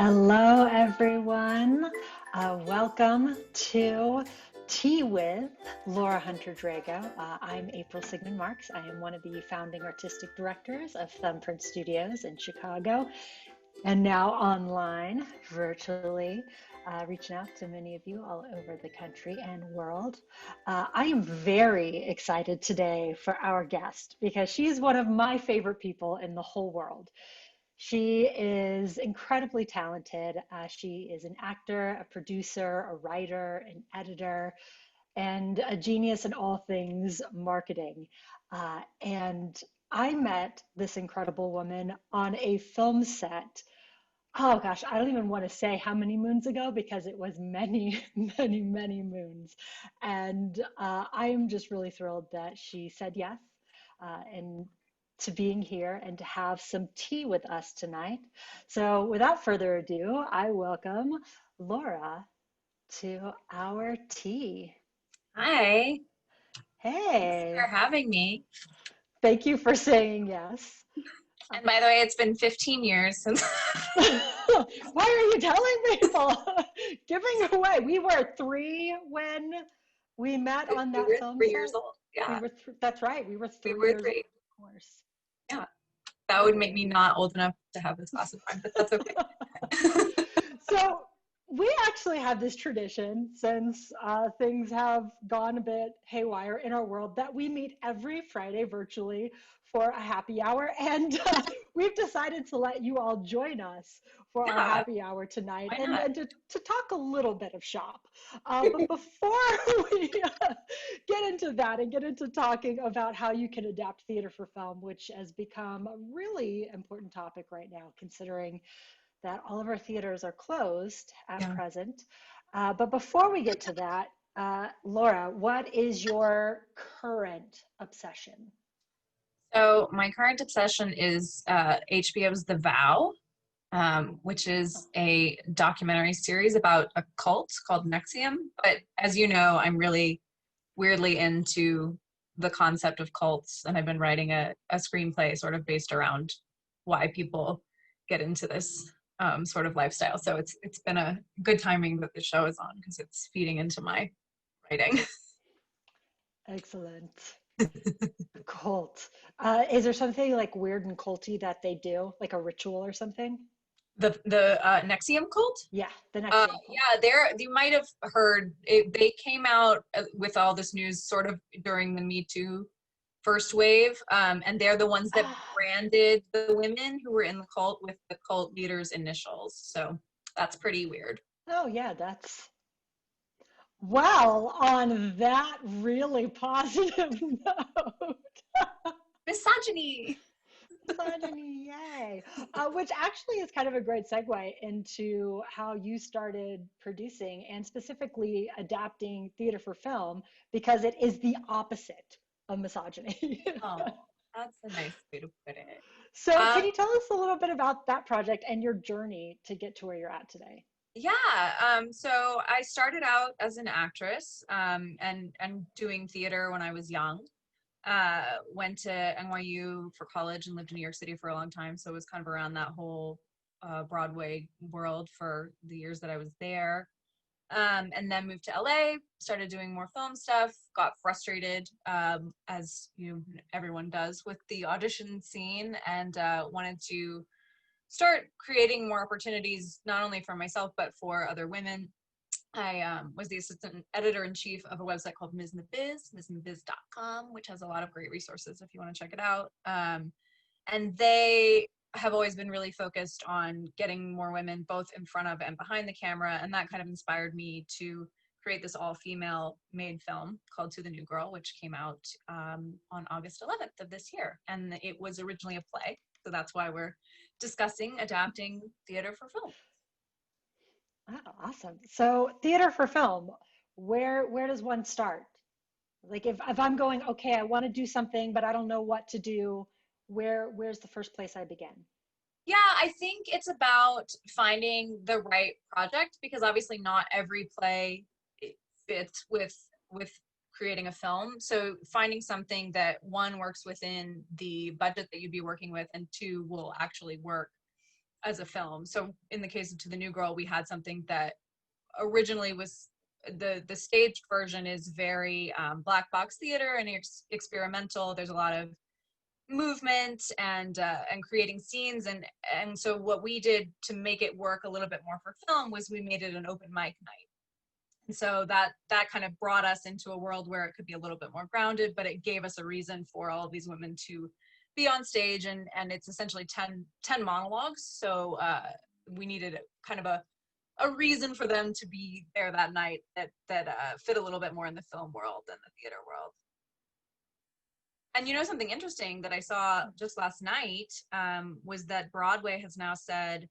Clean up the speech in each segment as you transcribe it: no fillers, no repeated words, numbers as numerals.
Hello, everyone. Welcome to Tea with Laura Hunter Drago. I'm April Sigman-Marx. I am one of the founding artistic directors of Thumbprint Studios in Chicago, and now online, virtually, reaching out to many of you all over the country and world. I am very excited today for our guest because she's one of my favorite people in the whole world. She is incredibly talented. She is an actor, a producer, a writer, an editor, and a genius in all things marketing. And I met this incredible woman on a film set. Oh gosh, I don't even want to say how many moons ago because it was many, many moons. And I am just really thrilled that she said yes. And to being here and to have some tea with us tonight. So without further ado, I welcome Laura to our tea. Hi, thanks Hey, for having me. thank you for saying yes. And by the way, it's been 15 years since Why are you telling people? Giving away. We were 3 when we met on we that were film 3 years set. old. Yeah, That's right. We were we 3 were years old, three. of course. Yeah, that would make me not old enough to have this glass of wine, but that's okay. So we actually have this tradition since things have gone a bit haywire in our world that we meet every Friday virtually for a happy hour. And we've decided to let you all join us for our Yeah, happy hour tonight why and, not? and to talk a little bit of shop. But before we get into that and get into talking about how you can adapt theater for film, which has become a really important topic right now, considering that all of our theaters are closed at Yeah. present. But before we get to that, Laura, what is your current obsession? So my current obsession is HBO's The Vow, which is a documentary series about a cult called NXIVM. But as you know, I'm really weirdly into the concept of cults, and I've been writing a screenplay sort of based around why people get into this sort of lifestyle. So it's been a good timing that the show is on because it's feeding into my writing. Excellent. Cult. Is there something like weird and culty that they do, like a ritual or something? The NXIVM cult. Yeah, the NXIVM cult. Yeah, you might have heard it, they came out with all this news sort of during the Me Too first wave, and they're the ones that branded the women who were in the cult with the cult leader's initials. So that's pretty weird. Oh, yeah, that's. Well, on that really positive note. Misogyny. Misogyny, yay. Which actually is kind of a great segue into how you started producing and specifically adapting theater for film, because it is the opposite of misogyny. Oh, that's a nice way to put it. So, Um, can you tell us a little bit about that project and your journey to get to where you're at today? yeah, so I started out as an actress and doing theater when I was young. Went to NYU for college and lived in New York City for a long time. So it was kind of around that whole Broadway world for the years that I was there. And then moved to LA, started doing more film stuff, got frustrated, as everyone does with the audition scene, and wanted to start creating more opportunities, not only for myself, but for other women. I was the assistant editor-in-chief of a website called Ms. in the Biz, msinthebiz.com, which has a lot of great resources if you want to check it out. And they have always been really focused on getting more women both in front of and behind the camera, and that kind of inspired me to create this all-female made film called To the New Girl, which came out on August 11th of this year. And it was originally a play, so that's why we're discussing adapting theater for film. Oh, awesome. So, theater for film, where does one start? Like if I'm going, okay, I want to do something, but I don't know what to do, where's the first place I begin? Yeah, I think it's about finding the right project, because obviously not every play fits with creating a film. So finding something that, one, works within the budget that you'd be working with, and two, will actually work as a film. So in the case of To the New Girl, we had something that originally was the staged version is very black box theater and experimental. There's a lot of movement and creating scenes, and so what we did to make it work a little bit more for film was we made it an open mic night. And so that kind of brought us into a world where it could be a little bit more grounded, but it gave us a reason for all of these women to be on stage, and it's essentially 10 monologues. So we needed kind of a reason for them to be there that night that fit a little bit more in the film world than the theater world. And you know, something interesting that I saw just last night was that Broadway has now said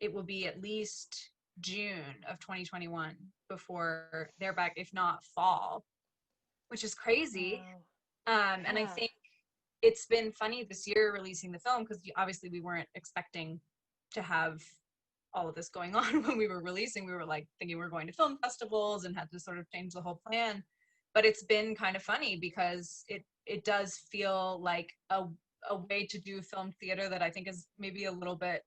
it will be at least June of 2021 before they're back, if not fall, which is crazy. Wow. And I Yeah. think it's been funny this year releasing the film, because obviously we weren't expecting to have all of this going on when we were releasing. We were like thinking we were going to film festivals and had to sort of change the whole plan. But it's been kind of funny because it does feel like a way to do film theater that I think is maybe a little bit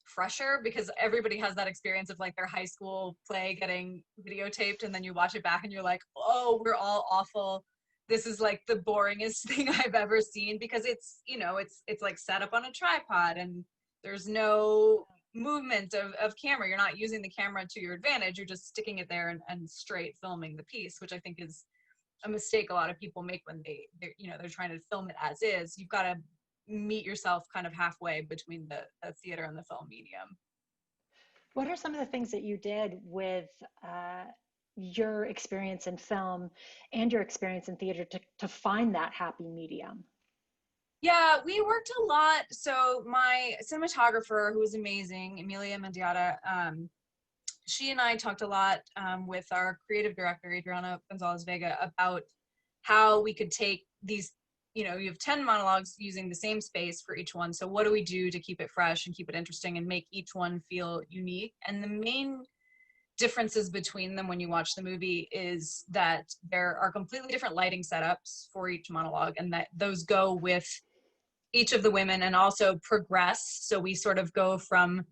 fresher, because everybody has that experience of like their high school play getting videotaped and then you watch it back and you're like, oh, we're all awful. This is like the boringest thing I've ever seen, because it's, you know, it's like set up on a tripod and there's no movement of camera. You're not using the camera to your advantage. You're just sticking it there and straight filming the piece, which I think is a mistake a lot of people make when they're trying to film it as is. You've got to meet yourself kind of halfway between the theater and the film medium. What are some of the things that you did with your experience in film and your experience in theater to find that happy medium? Yeah, we worked a lot. So my cinematographer, who was amazing, Emilia Mendiata, she and I talked a lot with our creative director, Adriana Gonzalez Vega, about how we could take these, you know, you have 10 monologues using the same space for each one. So what do we do to keep it fresh and keep it interesting and make each one feel unique? And the main differences between them when you watch the movie is that there are completely different lighting setups for each monologue, and that those go with each of the women and also progress. So we sort of go from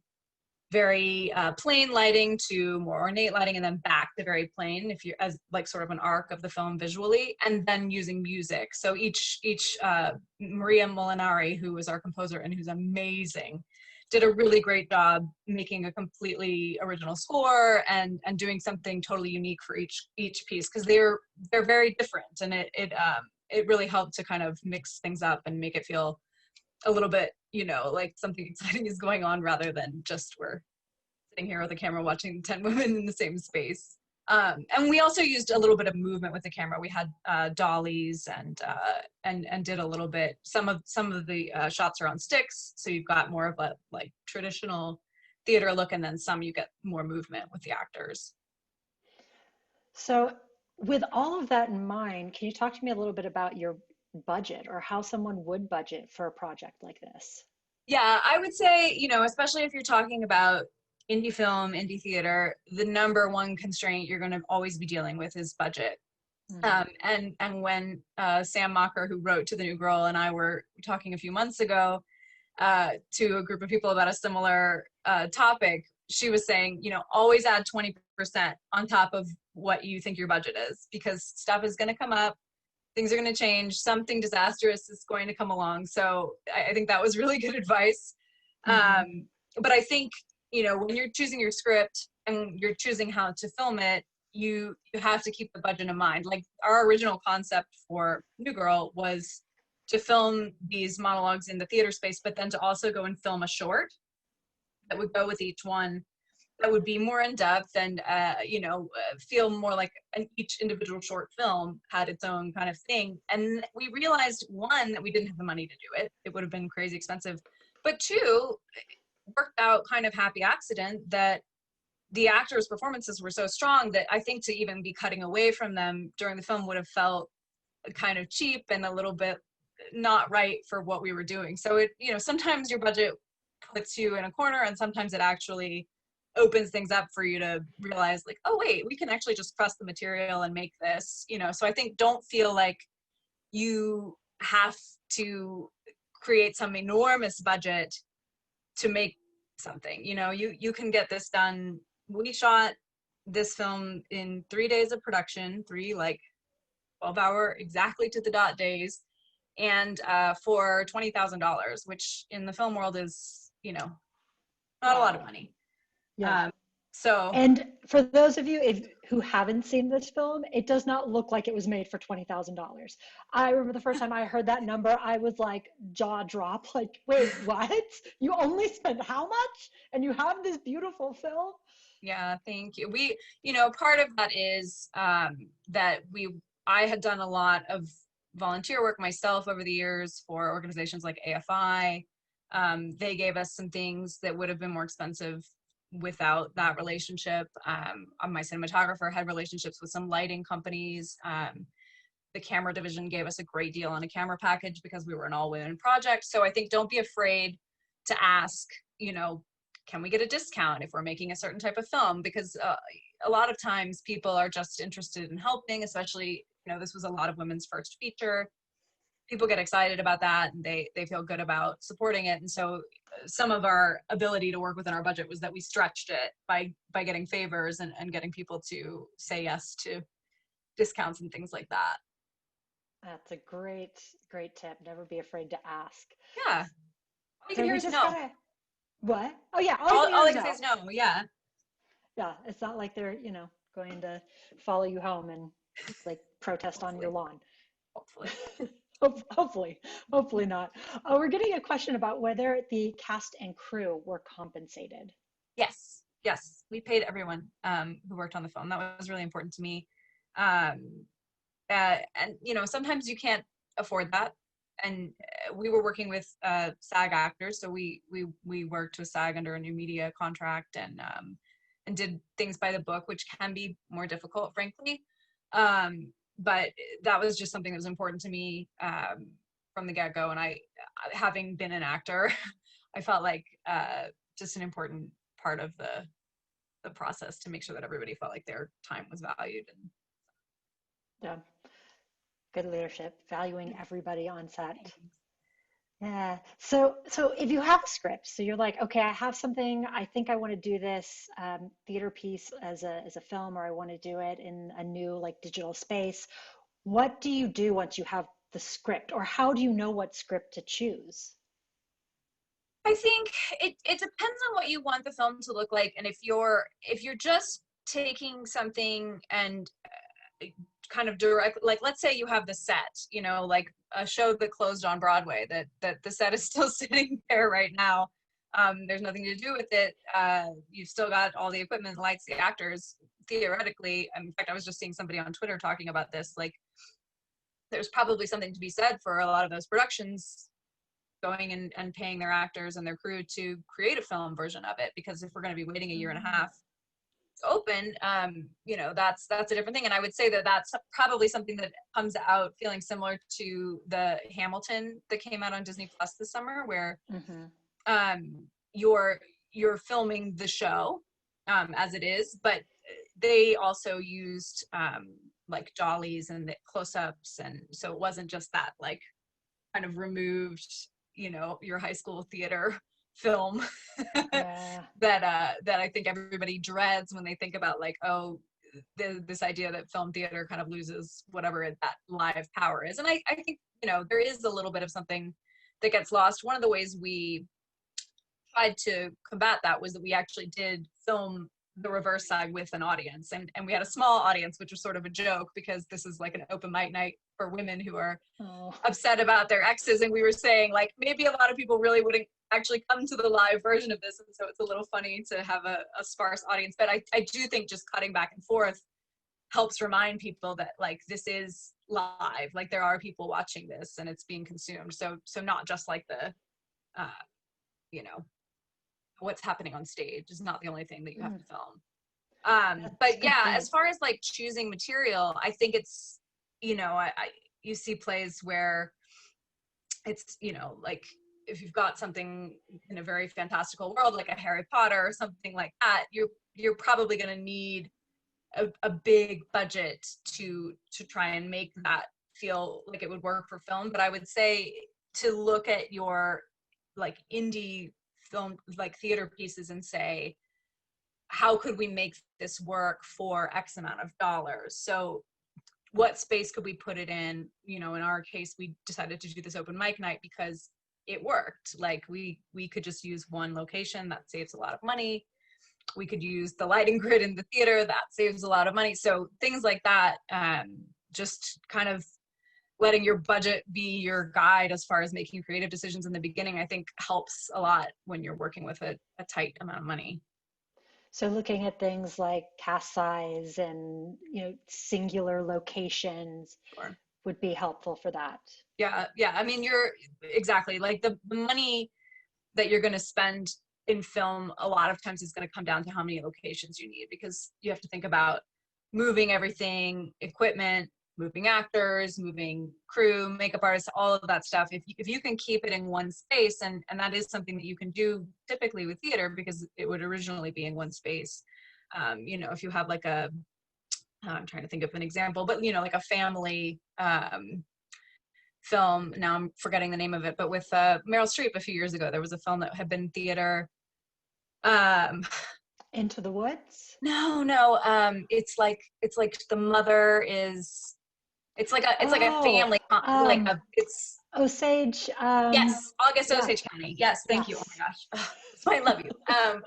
very plain lighting to more ornate lighting, and then back to very plain, if you're as like sort of an arc of the film visually, and then using music. So each Maria Molinari, who was our composer and who's amazing, did a really great job making a completely original score and doing something totally unique for each piece, because they're very different, and it really helped to kind of mix things up and make it feel a little bit, you know, like something exciting is going on rather than just we're sitting here with a camera watching 10 women in the same space. And we also used a little bit of movement with the camera. We had dollies and did a little bit. Some of the shots are on sticks, so you've got more of a like traditional theater look, and then some you get more movement with the actors. So, with all of that in mind, can you talk to me a little bit about your budget or how someone would budget for a project like this? Yeah, I would say, you know, especially if you're talking about indie film, indie theater, the number one constraint you're going to always be dealing with is budget. Mm-hmm. And when Sam Mocker, who wrote To the New Girl, and I were talking a few months ago to a group of people about a similar topic, she was saying, you know, always add 20% on top of what you think your budget is, because stuff is going to come up. Things are going to change. Something disastrous is going to come along. So I think that was really good advice. Mm-hmm. But I think, you know, when you're choosing your script and you're choosing how to film it, you have to keep the budget in mind. Like our original concept for New Girl was to film these monologues in the theater space, but then to also go and film a short that would go with each one, that would be more in depth and feel more like each individual short film had its own kind of thing. And we realized, one, that we didn't have the money to do it. It would have been crazy expensive. But two, it worked out kind of happy accident that the actors' performances were so strong that I think to even be cutting away from them during the film would have felt kind of cheap and a little bit not right for what we were doing. So it, you know, sometimes your budget puts you in a corner, and sometimes it actually opens things up for you to realize, like, oh wait, we can actually just trust the material and make this, you know. So I think don't feel like you have to create some enormous budget to make something, you can get this done. We shot this film in 3 days of production, 3 like 12-hour exactly to the dot days, and for $20,000, which in the film world is, not a lot of money. Yeah. So And for those of you who haven't seen this film, it does not look like it was made for $20,000. I remember the first time I heard that number, I was like jaw drop, like, wait, what? You only spent how much? And you have this beautiful film? yeah, thank you. We, part of that is that I had done a lot of volunteer work myself over the years for organizations like AFI. They gave us some things that would have been more expensive without that relationship. My cinematographer had relationships with some lighting companies. The camera division gave us a great deal on a camera package because we were an all-women project. So I think don't be afraid to ask, can we get a discount if we're making a certain type of film? Because a lot of times people are just interested in helping, especially, this was a lot of women's first feature. People get excited about that and they feel good about supporting it. And so some of our ability to work within our budget was that we stretched it by getting favors and getting people to say yes to discounts and things like that. That's a great tip. Never be afraid to ask. Yeah. All you can So hear we is just no. gotta, what? Oh yeah, All I can say is no. Yeah. Yeah, it's not like they're, going to follow you home and like protest on your lawn. Hopefully. Hopefully not. We're getting a question about whether the cast and crew were compensated. Yes. We paid everyone who worked on the film. That was really important to me. And sometimes you can't afford that. And we were working with SAG-AFTRA, so we worked with SAG under a new media contract and did things by the book, which can be more difficult, frankly. But that was just something that was important to me from the get-go. And I, having been an actor, I felt like just an important part of the process to make sure that everybody felt like their time was valued. And Yeah, good leadership, valuing everybody on set. Yeah. So if you have a script, so you're like, okay, I have something, I think I want to do this theater piece as a film, or I want to do it in a new like digital space. What do you do once you have the script, or how do you know what script to choose? I think it depends on what you want the film to look like, and if you're just taking something and kind of direct, like let's say you have the set, like a show that closed on Broadway, that the set is still sitting there right now. There's nothing to do with it. You've still got all the equipment, the lights, the actors. Theoretically, in fact, I was just seeing somebody on Twitter talking about this. Like, there's probably something to be said for a lot of those productions going and paying their actors and their crew to create a film version of it, because if we're going to be waiting a year and a half to open, that's a different thing. And I would say that that's probably something that comes out feeling similar to the Hamilton that came out on Disney Plus this summer, where you're filming the show as it is, but they also used like dollies and the close-ups, and so it wasn't just that like kind of removed, your high school theater film Yeah. that I think everybody dreads when they think about like, oh, this idea that film theater kind of loses whatever that live power is. And I think, there is a little bit of something that gets lost. One of the ways we tried to combat that was that we actually did film the reverse side with an audience, and we had a small audience, which was sort of a joke because this is like an open mic night for women who are upset about their exes, and we were saying like maybe a lot of people really wouldn't actually come to the live version of this, and so it's a little funny to have a sparse audience. But I do think just cutting back and forth helps remind people that like this is live, like there are people watching this and it's being consumed, so not just like the what's happening on stage is not the only thing that you have to film. But yeah, as far as like choosing material, I think it's, you see plays where it's, like if you've got something in a very fantastical world, like a Harry Potter or something like that, you're probably going to need a big budget to try and make that feel like it would work for film. But I would say to look at your like indie film, like theater pieces, and say, how could we make this work for X amount of dollars? So what space could we put it in? You know, in our case, we decided to do this open mic night because it worked. Like we could just use one location, that saves a lot of money. We could use the lighting grid in the theater, that saves a lot of money. So things like that, just kind of letting your budget be your guide as far as making creative decisions in the beginning, I think helps a lot when you're working with a tight amount of money. So looking at things like cast size and, singular locations Sure. would be helpful for that. Yeah. I mean, you're exactly like the money that you're going to spend in film a lot of times is going to come down to how many locations you need, because you have to think about moving everything, equipment, moving actors, moving crew, makeup artists, all of that stuff. If you can keep it in one space, and that is something that you can do typically with theater because it would originally be in one space. If you have like I'm trying to think of an example, but like a family film, now I'm forgetting the name of it, but with Meryl Streep a few years ago, there was a film that had been theater. Into the Woods? No. It's like the mother is. It's like a family, it's Osage. Yes, August Yeah. Osage County. Yes, thank you. Oh Yes. my gosh, I love you.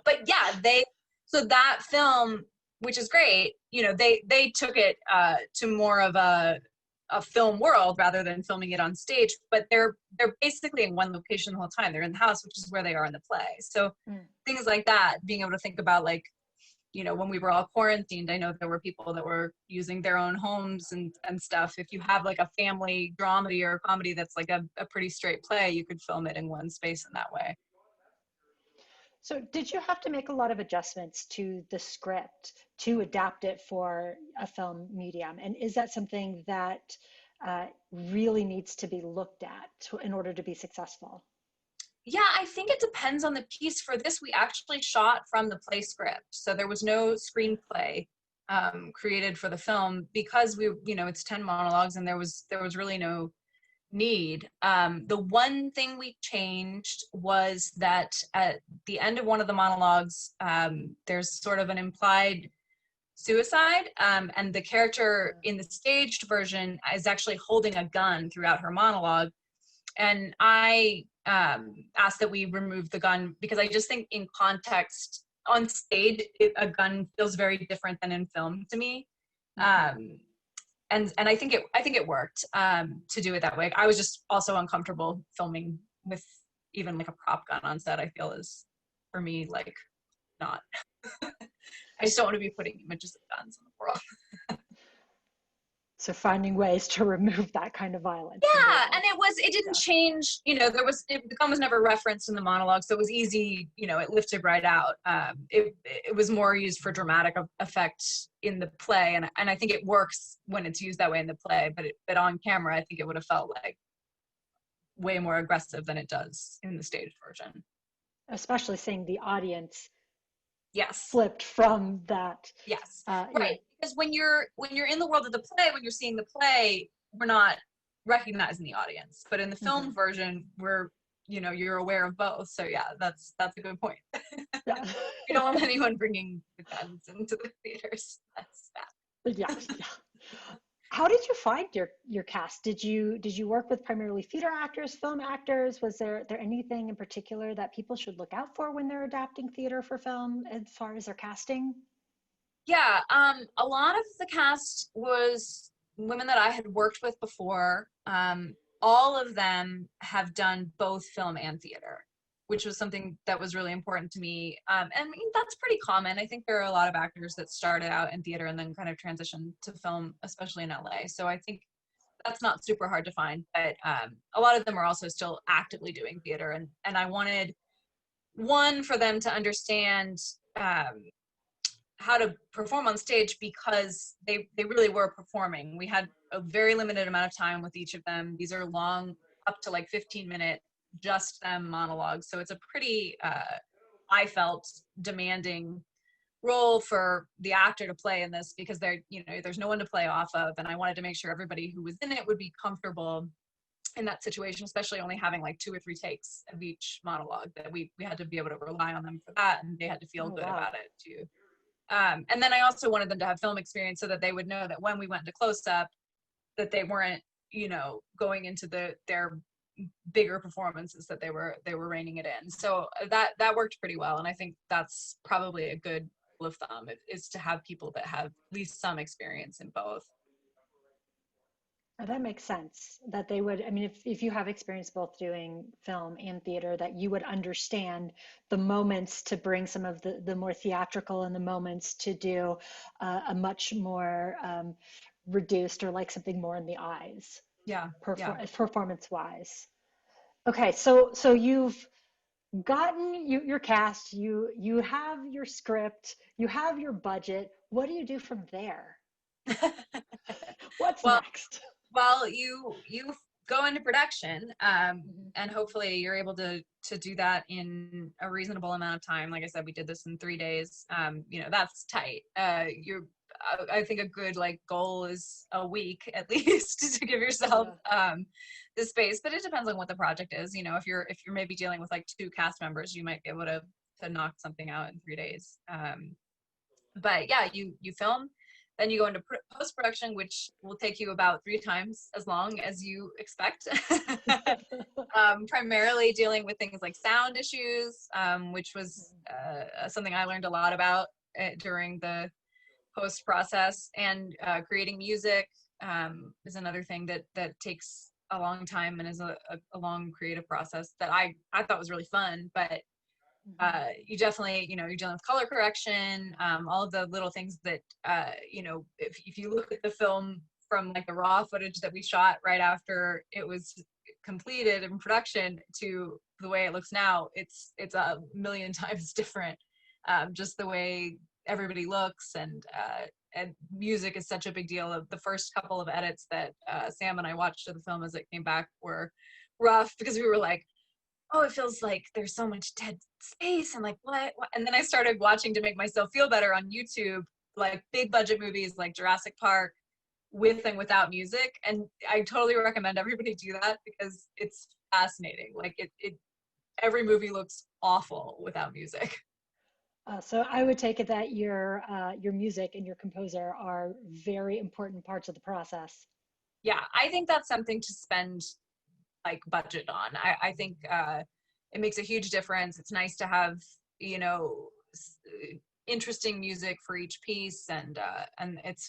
But yeah, so that film, which is great, they took it to more of a film world rather than filming it on stage. But they're basically in one location the whole time. They're in the house, which is where they are in the play. So things like that, being able to think about like, when we were all quarantined, I know there were people that were using their own homes and stuff. If you have like a family dramedy or a comedy that's like a pretty straight play, you could film it in one space in that way. So did you have to make a lot of adjustments to the script to adapt it for a film medium? And is that something that really needs to be looked at in order to be successful? Yeah, I think it depends on the piece. For this, we actually shot from the play script. So there was no screenplay created for the film because it's 10 monologues and there was really no need. The one thing we changed was that at the end of one of the monologues, there's sort of an implied suicide, and the character in the staged version is actually holding a gun throughout her monologue. And I asked that we remove the gun because I just think in context on stage, a gun feels very different than in film to me. And I think it worked to do it that way. I was just also uncomfortable filming with even like a prop gun on set. I feel is for me like not. I just don't want to be putting images of guns in the world. So finding ways to remove that kind of violence. Yeah, and it didn't change, the gun was never referenced in the monologue, so it was easy, it lifted right out. It was more used for dramatic effect in the play, and I think it works when it's used that way in the play, but on camera, I think it would have felt like way more aggressive than it does in the staged version. Especially seeing the audience Yes. flipped from that. Yes. Right. Because when you're in the world of the play, when you're seeing the play, we're not recognizing the audience. But in the film version, you're aware of both. So yeah, that's a good point. Yeah. You don't want anyone bringing the guns into the theaters. That's bad. Yeah. How did you find your cast? Did you work with primarily theater actors, film actors? Was there anything in particular that people should look out for when they're adapting theater for film as far as their casting? Yeah, a lot of the cast was women that I had worked with before. All of them have done both film and theater, which was something that was really important to me. And I mean, that's pretty common. I think there are a lot of actors that started out in theater and then kind of transitioned to film, especially in LA. So I think that's not super hard to find, but a lot of them are also still actively doing theater. And I wanted one for them to understand how to perform on stage because they really were performing. We had a very limited amount of time with each of them. These are long, up to like 15-minute, just them monologues. So it's a pretty, I felt, demanding role for the actor to play in this because there's no one to play off of. And I wanted to make sure everybody who was in it would be comfortable in that situation, especially only having like 2 or 3 takes of each monologue, that we had to be able to rely on them for that, and they had to feel good about it too. And then I also wanted them to have film experience so that they would know that when we went to close up, that they weren't, going into their bigger performances, that they were reining it in. So that worked pretty well. And I think that's probably a good rule of thumb, is to have people that have at least some experience in both. Oh, that makes sense. That they would, I mean, if you have experience both doing film and theater, that you would understand the moments to bring some of the more theatrical, and the moments to do a much more reduced, or like something more in the eyes, Yeah. performance wise. Okay, so you've gotten your cast, you have your script, you have your budget. What do you do from there? What's Well, next? you go into production, and hopefully you're able to do that in a reasonable amount of time. Like I said, we did this in 3 days. That's tight. I think a good like goal is a week at least to give yourself the space. But it depends on what the project is. If you're maybe dealing with like 2 cast members, you might be able to knock something out in 3 days. But yeah, you film. Then you go into post-production, which will take you about 3 times as long as you expect. Primarily dealing with things like sound issues, which was something I learned a lot about during the post-process. And creating music is another thing that takes a long time, and is a long creative process that I thought was really fun. But you definitely, you're dealing with color correction, all of the little things that, if you look at the film from like the raw footage that we shot right after it was completed in production to the way it looks now, it's a million times different. Just the way everybody looks, and music is such a big deal. Of the first couple of edits that Sam and I watched of the film as it came back were rough, because we were like, oh, it feels like there's so much dead space, and like what? And then I started watching to make myself feel better on YouTube, like big budget movies like Jurassic Park, with and without music. And I totally recommend everybody do that, because it's fascinating. Like it every movie looks awful without music. So I would take it that your music and your composer are very important parts of the process. Yeah, I think that's something to spend like budget on. I think it makes a huge difference. It's nice to have, interesting music for each piece, and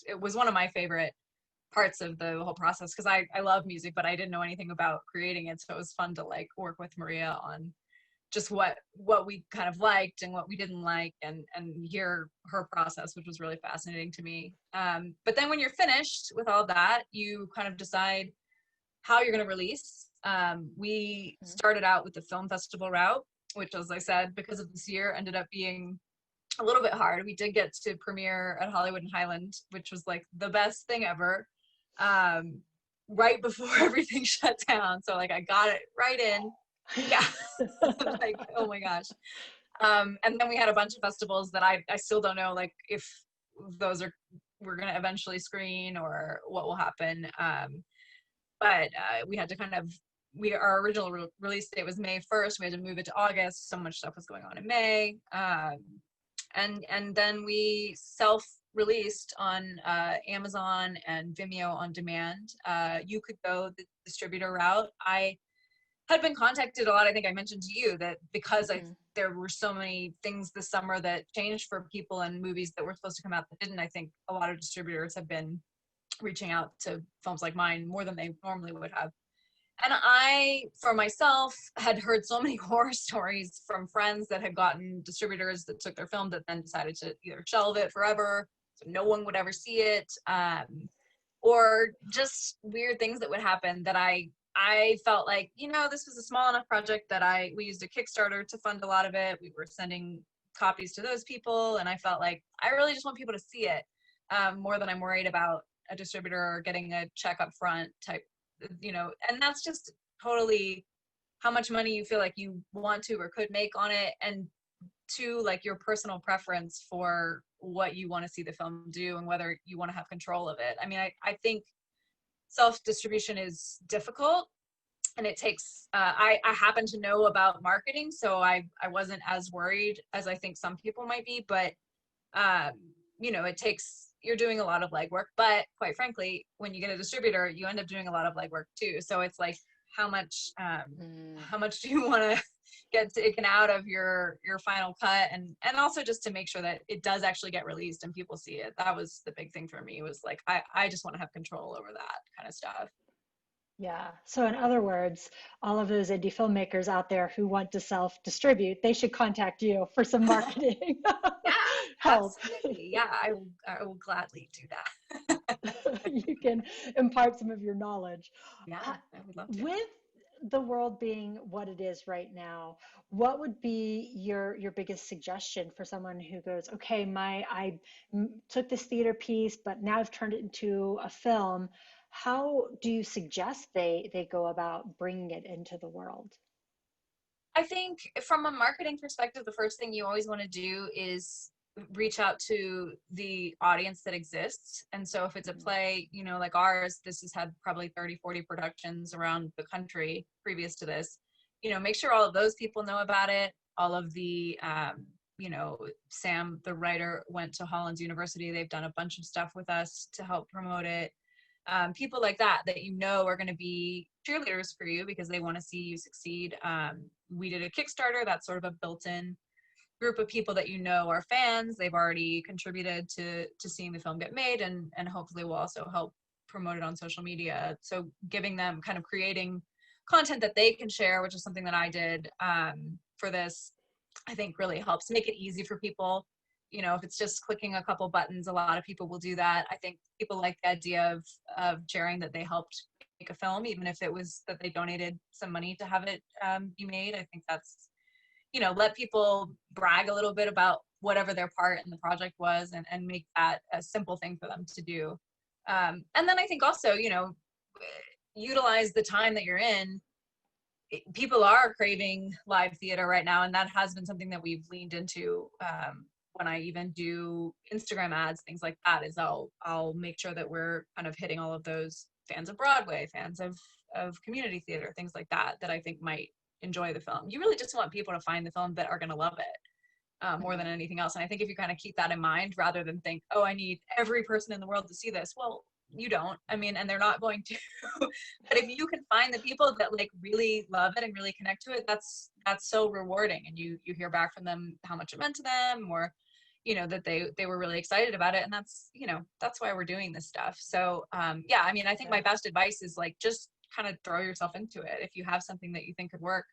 it was one of my favorite parts of the whole process, because I love music, but I didn't know anything about creating it. So it was fun to like work with Maria on just what we kind of liked and what we didn't like, and hear her process, which was really fascinating to me. But then when you're finished with all that, you kind of decide how you're going to release. We started out with the film festival route, which, as I said, because of this year, ended up being a little bit hard. We did get to premiere at Hollywood and Highland, which was like the best thing ever, right before everything shut down. So like I got it right in. Yeah. Like, oh my gosh. And then we had a bunch of festivals that I still don't know like if those we're going to eventually screen, or what will happen. But we had to kind of, our original release date was May 1st. We had to move it to August. So much stuff was going on in May. And then we self-released on Amazon and Vimeo on demand. You could go the distributor route. I had been contacted a lot. I think I mentioned to you that because there were so many things this summer that changed for people, and movies that were supposed to come out that didn't. I think a lot of distributors have been reaching out to films like mine more than they normally would have. And I, for myself, had heard so many horror stories from friends that had gotten distributors that took their film that then decided to either shelve it forever, so no one would ever see it, or just weird things that would happen, that I felt like, this was a small enough project that we used a Kickstarter to fund a lot of it. We were sending copies to those people, and I felt like I really just want people to see it, more than I'm worried about a distributor or getting a check up front type, and that's just totally how much money you feel like you want to or could make on it, and to like your personal preference for what you want to see the film do and whether you want to have control of it. I mean, I think self-distribution is difficult, and it takes, I happen to know about marketing, so I wasn't as worried as I think some people might be, but you know, you're doing a lot of legwork, but quite frankly, when you get a distributor, you end up doing a lot of legwork too. So it's like, how much do you want to get taken out of your final cut, and also just to make sure that it does actually get released and people see it. That was the big thing for me, was like, I just want to have control over that kind of stuff. Yeah. So in other words, all of those indie filmmakers out there who want to self-distribute, they should contact you for some marketing Yeah, help. absolutely. Yeah, I will gladly do that. You can impart some of your knowledge. Yeah, Uh, I would love to. with the world being what it is right now, what would be your biggest suggestion for someone who goes, okay, took this theater piece, but now I've turned it into a film. How do you suggest they go about bringing it into the world? I think from a marketing perspective, the first thing you always want to do is reach out to the audience that exists. And so if it's a play, you know, like ours, this has had probably 30, 40 productions around the country previous to this, you know, make sure all of those people know about it. All of the, you know, Sam, the writer, went to Hollins University. They've done a bunch of stuff with us to help promote it. People like that you know are going to be cheerleaders for you because they want to see you succeed. We did a Kickstarter. That's sort of a built-in group of people that you know are fans. They've already contributed to seeing the film get made, and hopefully will also help promote it on social media. So giving them, kind of creating content that they can share, which is something that I did for this, I think really helps make it easy for people. You know, if it's just clicking a couple buttons, a lot of people will do that. I think people like the idea of sharing that they helped make a film, even if it was that they donated some money to have it be made. I think that's, you know, let people brag a little bit about whatever their part in the project was, and make that a simple thing for them to do. And then I think also, you know, utilize the time that you're in. People are craving live theater right now, and that has been something that we've leaned into. When I even do Instagram ads, things like that, is I'll make sure that we're kind of hitting all of those fans of Broadway, fans of community theater, things like that I think might enjoy the film. You really just want people to find the film that are going to love it more than anything else. And I think if you kind of keep that in mind, rather than think, oh, I need every person in the world to see this. Well, you don't. I mean, and they're not going to. But if you can find the people that like really love it and really connect to it, that's so rewarding. And you hear back from them how much it meant to them, or you know, that they were really excited about it. And that's, you know, that's why we're doing this stuff. So yeah, I mean, I think my best advice is like, just kind of throw yourself into it. If you have something that you think could work,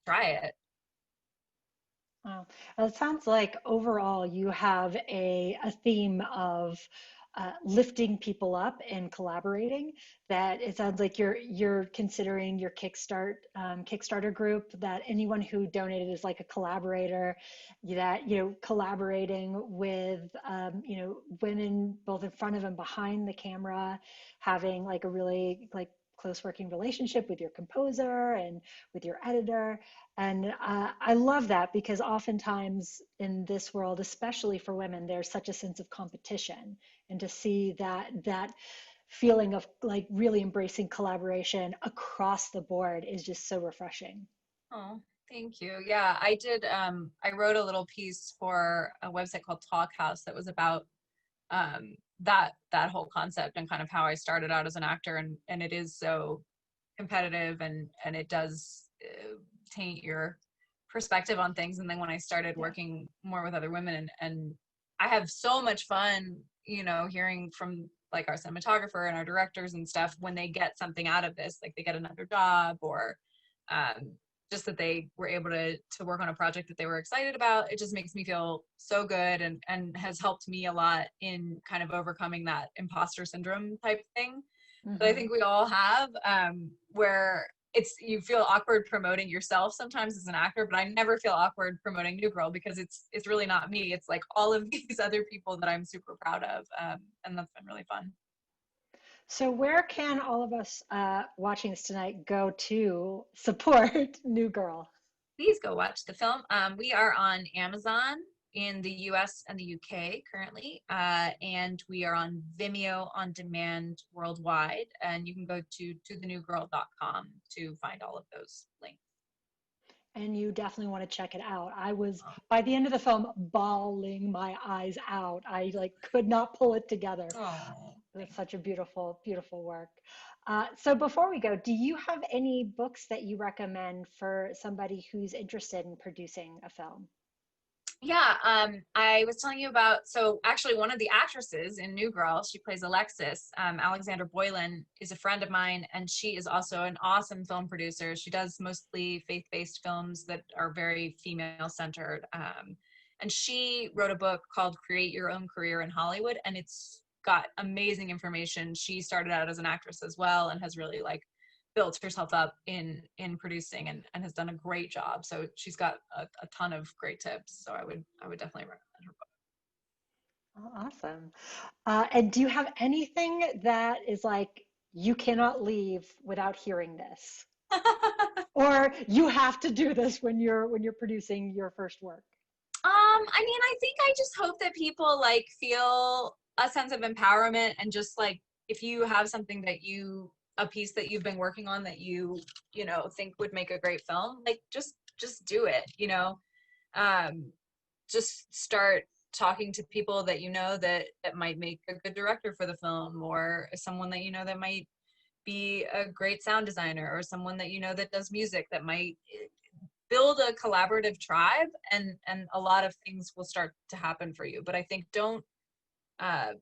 try it. Wow. Well, it sounds like overall you have a theme of lifting people up and collaborating. That it sounds like you're considering your Kickstarter group, that anyone who donated is like a collaborator. That, you know, collaborating with you know, women both in front of and behind the camera, having like a really like close working relationship with your composer and with your editor. And I love that, because oftentimes in this world, especially for women, there's such a sense of competition. And to see that feeling of like really embracing collaboration across the board is just so refreshing. Oh, thank you. Yeah, I did. I wrote a little piece for a website called Talk House that was about that whole concept, and kind of how I started out as an actor, and it is so competitive, and it does taint your perspective on things. And then when I started working more with other women, and I have so much fun, you know, hearing from like our cinematographer and our directors and stuff, when they get something out of this, like they get another job, or just that they were able to work on a project that they were excited about. It just makes me feel so good, and has helped me a lot in kind of overcoming that imposter syndrome type thing that I think we all have, where you feel awkward promoting yourself sometimes as an actor, but I never feel awkward promoting New Girl, because it's really not me. It's like all of these other people that I'm super proud of, and that's been really fun. So where can all of us watching this tonight go to support New Girl? Please go watch the film. We are on Amazon in the US and the UK currently, and we are on Vimeo on demand worldwide, and you can go to thenewgirl.com to find all of those links. And you definitely want to check it out. I was, by the end of the film, bawling my eyes out. I could not pull it together. Oh, it's such a beautiful, beautiful work. So before we go, do you have any books that you recommend for somebody who's interested in producing a film? Yeah, I was telling you about, so actually one of the actresses in New Girl, she plays Alexis, Alexandra Boylan, is a friend of mine, and she is also an awesome film producer. She does mostly faith-based films that are very female-centered. And she wrote a book called Create Your Own Career in Hollywood, and it's got amazing information. She started out as an actress as well and has really built herself up in producing and has done a great job. So she's got a ton of great tips. So I would definitely recommend her book. Oh, awesome. And do you have anything that is you cannot leave without hearing this? Or you have to do this when you're producing your first work? I mean, I think I just hope that people feel a sense of empowerment, and just if you have something a piece that you've been working on that you think would make a great film, just do it, just start talking to people that that might make a good director for the film, or someone that that might be a great sound designer, or someone that that does music, that might build a collaborative tribe, and a lot of things will start to happen for you. But I think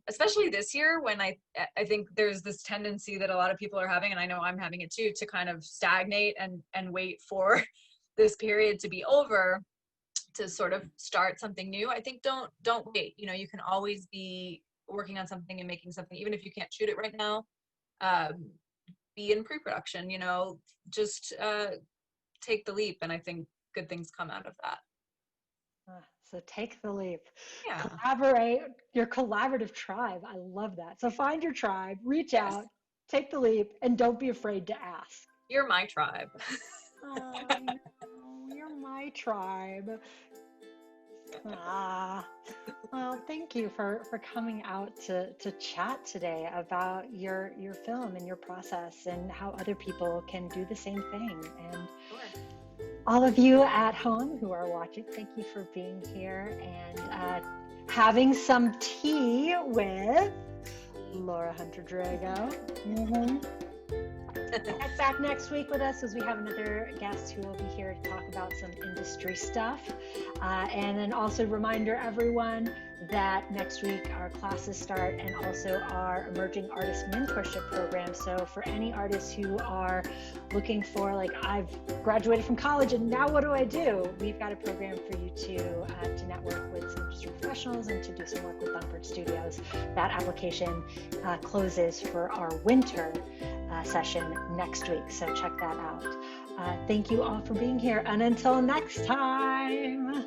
especially this year, when I think there's this tendency that a lot of people are having, and I know I'm having it too, to kind of stagnate and wait for this period to be over to sort of start something new. I think don't wait. You can always be working on something and making something, even if you can't shoot it right now. Be in pre-production, just take the leap, and I think good things come out of that. So take the leap. Yeah. Collaborate, your collaborative tribe. I love that. So find your tribe, reach out, take the leap, and don't be afraid to ask. You're my tribe. Oh, you're my tribe. Well, thank you for coming out to chat today about your film and your process, and how other people can do the same thing. And all of you at home who are watching, thank you for being here and having some tea with Laura Hunter Drago. Get back next week with us, as we have another guest who will be here to talk about some industry stuff. And then also reminder everyone that next week our classes start, and also our emerging artist mentorship program. So for any artists who are looking for I've graduated from college and now what do I do? We've got a program for you to network with some industry professionals and to do some work with Thumbprint Studios. That application closes for our winter session next week. So check that out. Thank you all for being here, and until next time.